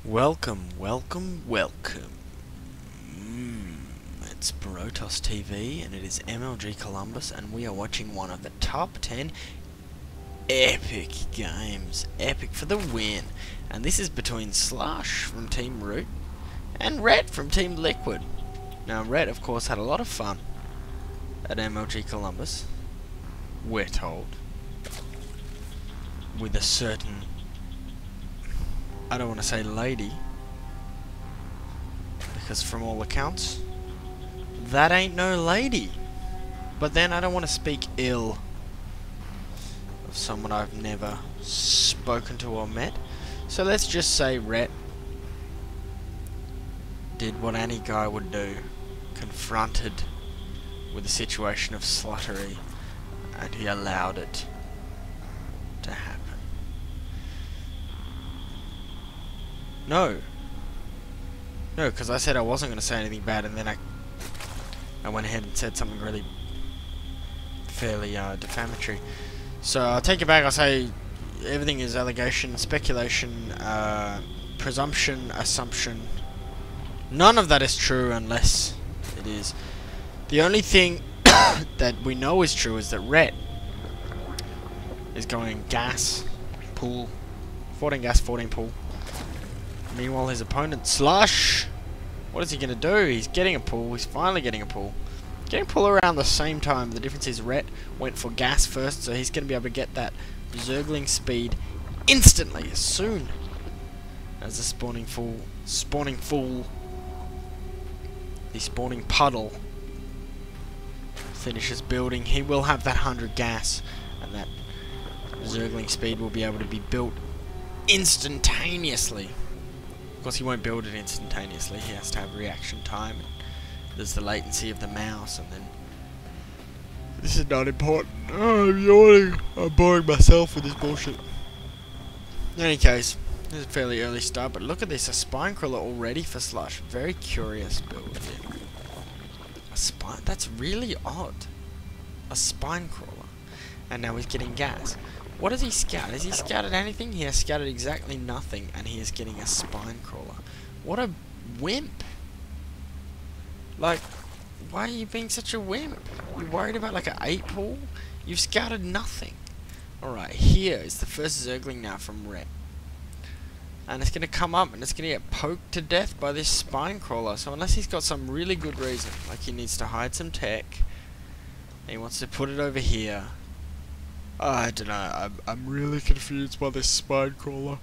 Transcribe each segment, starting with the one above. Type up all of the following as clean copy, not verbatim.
Welcome, welcome, welcome. It's Brotos TV and it is MLG Columbus and we are watching one of the top 10 epic games. Epic for the win. And this is between Slush from Team Root and Red from Team Liquid. Now Red of course had a lot of fun at MLG Columbus, we're told, with a certain, I don't want to say lady, because from all accounts, that ain't no lady. But then I don't want to speak ill of someone I've never spoken to or met. So let's just say Rhett did what any guy would do, confronted with a situation of sluttery, and he allowed it to happen. No, because I said I wasn't going to say anything bad, and then I went ahead and said something really fairly defamatory. So I'll take it back. I'll say everything is allegation, speculation, presumption, assumption. None of that is true unless it is. The only thing that we know is true is that Rhett is going gas, pool, 14 gas, 14 pool. Meanwhile, his opponent, Slush, what is he going to do? He's getting a pull. He's finally getting a pull. Getting pull around the same time. The difference is Rhett went for gas first, so he's going to be able to get that zergling speed instantly, as soon as the spawning puddle finishes building. He will have that 100 gas, and that zergling speed will be able to be built instantaneously. Of course, he won't build it instantaneously. He has to have reaction time. There's the latency of the mouse, and then this is not important. Oh, I'm yawning. I'm boring myself with this bullshit. In any case, this is a fairly early start, but look at this, a spine crawler already for Slush. Very curious build here. A spine? That's really odd. A spine crawler. And now he's getting gas. What does he scout? Has he scouted anything? He has scouted exactly nothing, and he is getting a spine crawler. What a wimp. Like, why are you being such a wimp? You worried about like an 8 pool? You've scouted nothing. Alright, here is the first zergling now from Rhett. And it's going to come up and it's going to get poked to death by this spine crawler. So unless he's got some really good reason, like he needs to hide some tech, and he wants to put it over here, I don't know, I'm really confused by this spine crawler.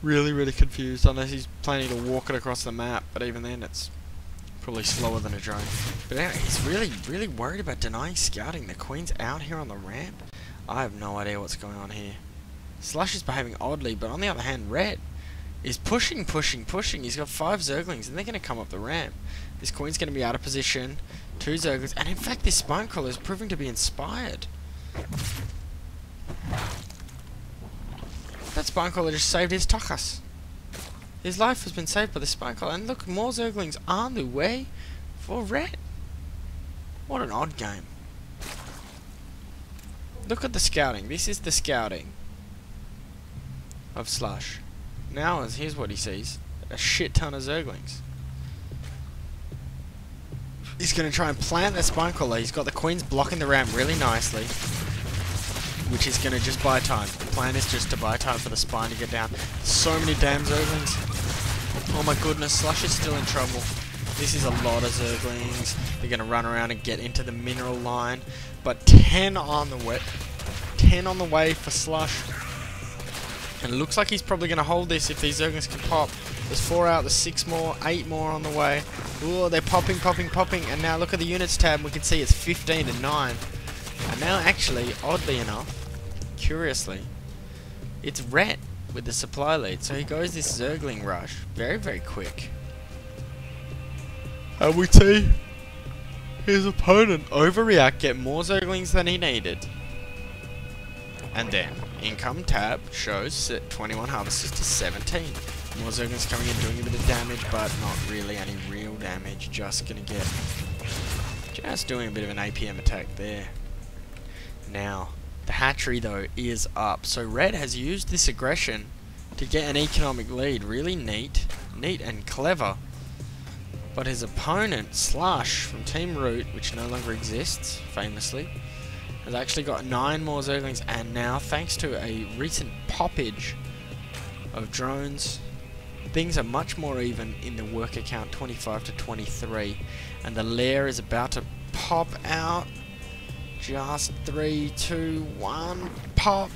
Really confused, unless he's planning to walk it across the map, but even then it's probably slower than a drone. But anyway, he's really worried about denying scouting. The queen's out here on the ramp. I have no idea what's going on here. Slush is behaving oddly, but on the other hand, Red is pushing. He's got 5 zerglings, and they're going to come up the ramp. This queen's going to be out of position. 2 zerglings, and in fact this spine crawler is proving to be inspired. That spine crawler just saved his tuchus. His life has been saved by the spine crawler. And look, more zerglings on the way for Red. What an odd game. Look at the scouting. This is the scouting of Slush. Now, here's what he sees. A shit ton of zerglings. He's going to try and plant that spine crawler. He's got the queens blocking the ramp really nicely, which is going to just buy time. The plan is just to buy time for the spine to get down. So many damn zerglings. Oh my goodness, Slush is still in trouble. This is a lot of zerglings. They're going to run around and get into the mineral line. But 10 on the way. 10 on the way for Slush. And it looks like he's probably going to hold this if these zerglings can pop. There's 4 out, there's 6 more, 8 more on the way. Ooh, they're popping. And now look at the units tab. We can see it's 15 to 9. And now actually, oddly enough, curiously, it's Rhett with the supply lead. So he goes this zergling rush very quick. And we see his opponent overreact, get more zerglings than he needed. And then, income tab shows 21 harvesters to 17. More zerglings coming in, doing a bit of damage, but not really any real damage. Just doing a bit of an APM attack there. Now, the hatchery though is up, so Red has used this aggression to get an economic lead. Really neat and clever. But his opponent, Slush, from Team Root, which no longer exists, famously, has actually got 9 more Zerglings, and now, thanks to a recent poppage of drones, things are much more even in the worker count, 25 to 23, and the lair is about to pop out. Just 3, 2, 1, pop!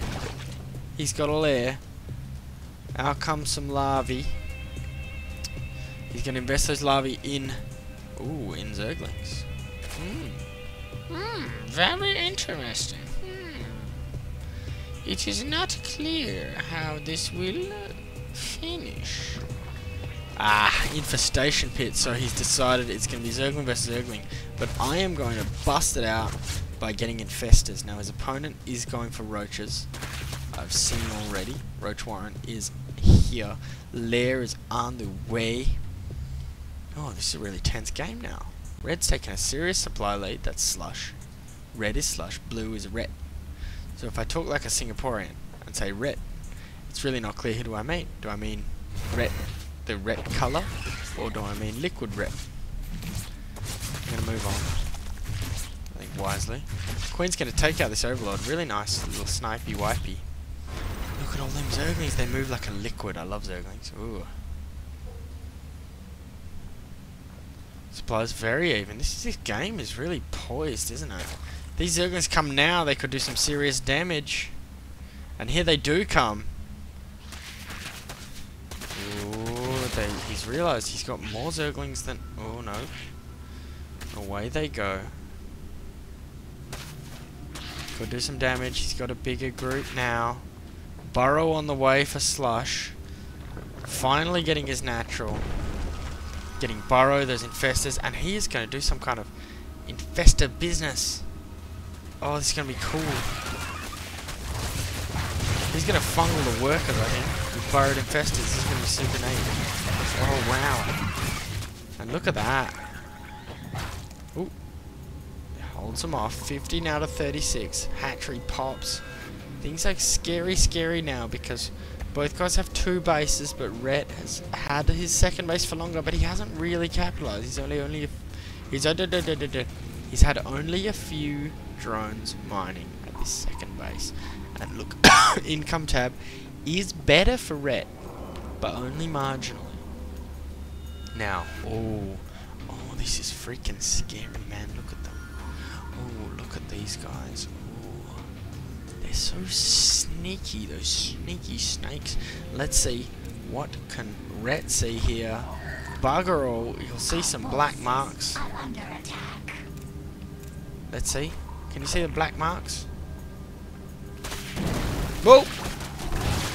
He's got a lair. Out comes some larvae. He's going to invest those larvae in... Ooh, in Zerglings. Very interesting. It is not clear how this will finish. Infestation pit. So he's decided it's going to be Zergling versus Zergling. But I am going to bust it out by getting infestors. Now his opponent is going for roaches. I've seen already. Roach Warren is here. Lair is on the way. Oh, this is a really tense game now. Red's taking a serious supply lead. That's Slush. Red is Slush. Blue is Ret. So if I talk like a Singaporean and say Ret, it's really not clear who do I mean. Do I mean Ret, the Ret colour, or do I mean liquid Ret? I'm going to move on, I think, wisely. Queen's going to take out this Overlord. Really nice little snipey wipey. Look at all them Zerglings. They move like a liquid. I love Zerglings. Ooh. Supplies very even. This game is really poised, isn't it? These Zerglings come now, they could do some serious damage. And here they do come. Ooh, he's realised he's got more Zerglings than... Oh no. Away they go. Could do some damage. He's got a bigger group now. Burrow on the way for Slush. Finally getting his natural. Getting Burrow, those infestors, and he is going to do some kind of infestor business. Oh, this is going to be cool. He's going to fungal the workers, I think, with burrowed infestors. This is going to be super neat. Oh, wow. And look at that. Ooh. Holds them off. 15 out of 36. Hatchery pops. Things are scary now because both guys have 2 bases, but Ret has had his second base for longer, but he hasn't really capitalized. He's had only a few drones mining at this second base. And look, income tab is better for Ret, but only marginally. Now, oh, this is freaking scary, man. Look at them. Oh, look at these guys. They're so sneaky, those sneaky snakes. Let's see, what can Ret see here? Bugger all, you'll see some black marks. Let's see, can you see the black marks? Whoa!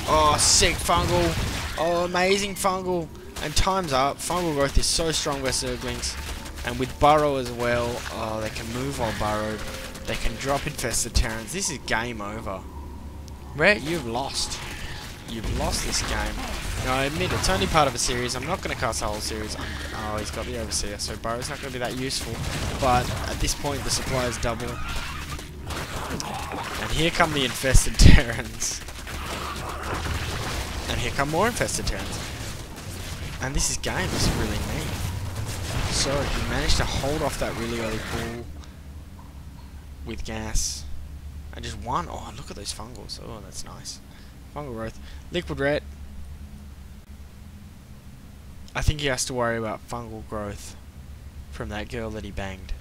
Oh, sick fungal. Oh, amazing fungal. And time's up. Fungal growth is so strong with Zerglings. And with Burrow as well. Oh, they can move while burrowed. They can drop infested Terrans. This is game over. Ret, you've lost. You've lost this game. Now, I admit, it's only part of a series. I'm not going to cast the whole series. Oh, he's got the Overseer, so Burrow's not going to be that useful. But at this point, the supply is double. And here come the infested Terrans. And here come more infested Terrans. And this game is really neat. So, he managed to hold off that really early pull with gas. And just won. Oh, look at those fungals. Oh, that's nice. Fungal growth. Liquid Ret. I think he has to worry about fungal growth from that girl that he banged.